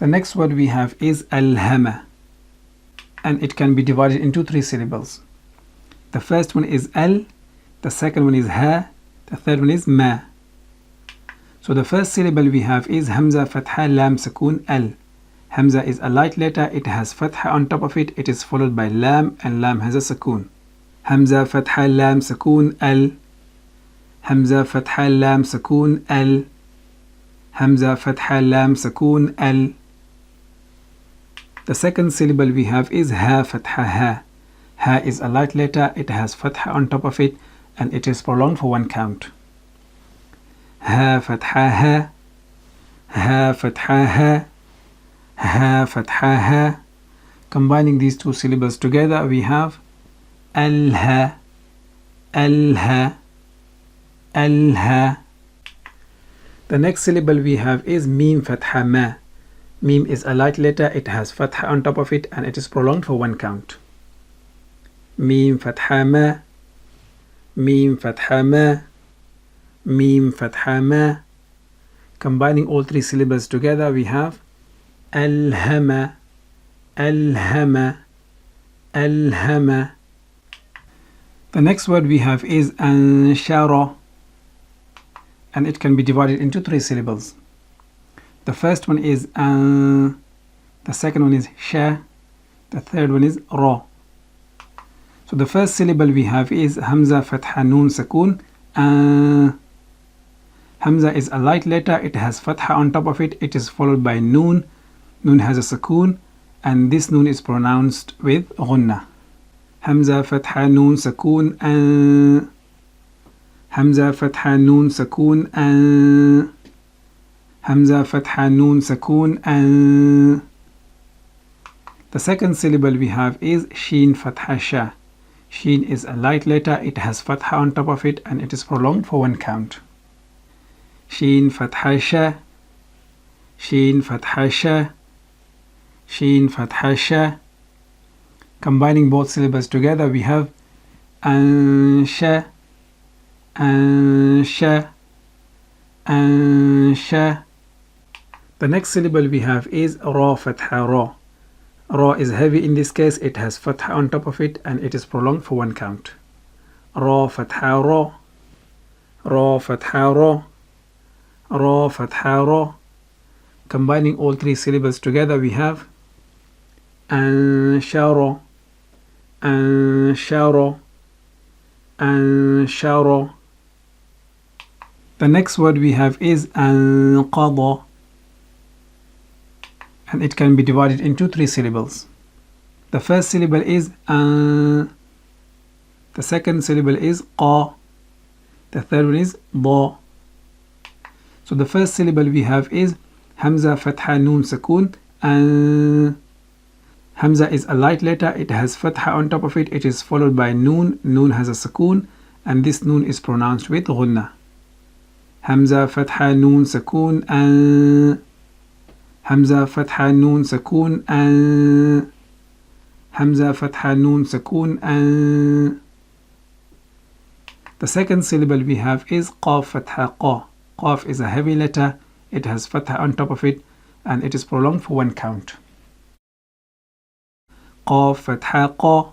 The next word we have is alhama, and it can be divided into 3 syllables. The first one is al, the second one is ha, the third one is ma. So the first syllable we have is hamza fatha lam sukoon al. Hamza is a light letter, it has fatha on top of it, it is followed by lam, and lam has a sukoon. Hamza fatha lam sukoon al. Hamza fatha lam sukoon al. Hamza fatha lam sukoon al. The second syllable we have is ha fatha ha. Ha is a light letter, it has fatha on top of it, and it is prolonged for 1 count. Ha fatha ha. Ha fatha ha. Ha fatha ha. Combining these 2 syllables together we have al-ha, al-ha, al-ha. The next syllable we have is mim fatha ma. Mim is a light letter, it has fatha on top of it, and it is prolonged for 1 count. Mim fatha ma. Mim fatha ma. Mim fatha ma. Combining all 3 syllables together we have alhama, alhama, alhama. The next word we have is anshara, and it can be divided into 3 syllables. The first one is an, the second one is sha, the third one is ra. So the first syllable we have is hamza fatha noon sukoon. Hamza is a light letter, it has fatha on top of it, it is followed by noon. Noon has a sukoon, and this noon is pronounced with ghunna. Hamza fatha noon sukoon. Hamza fatha noon sukoon. Hamza fatha noon sukoon. The second syllable we have is sheen fatha sha. Sheen is a light letter, it has fatha on top of it, and it is prolonged for 1 count. Sheen fatha sha. Sheen fatha sha. Sheen fatha sha. Combining both syllables together we have ansha, ansha, ansha. The next syllable we have is ra fatha ra. Ra is heavy in this case, it has fatha on top of it, and it is prolonged for 1 count. Ra fatha ra. Ra fatha ra. Ra fatha ra. Combining all 3 syllables together we have anshara, anshara, anshara. The next word we have is anqada, and it can be divided into 3 syllables. The first syllable is an, the second syllable is qa, the third one is da. So the first syllable we have is hamza fatha noon sukoon. Hamza is a light letter, it has fatha on top of it, it is followed by noon. Noon has a sukoon, and this noon is pronounced with ghunna. Hamza fatha noon sukoon. Hamza fatha noon sukoon. Hamza fatha noon sukoon. The second syllable we have is qaf fatha qa. Qaf is a heavy letter, it has fatha on top of it, and it is prolonged for 1 count. Qaf fatha qa.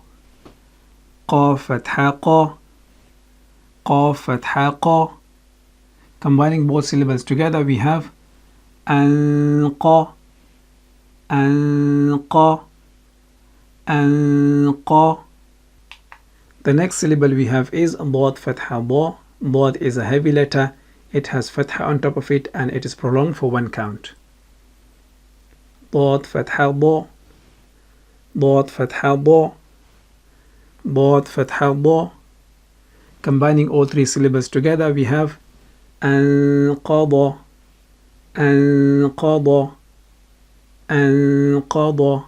Qaf fatha qa. Qaf fatha qa. Combining both syllables together we have anqa, anqa, anqa. The next syllable we have is dad fatha da. Dad is a heavy letter, it has fatha on top of it, and it is prolonged for 1 count. Dad fatha da. Dad fatha da. Dad fatha da. Combining all 3 syllables together we have anqada, anqada, anqada.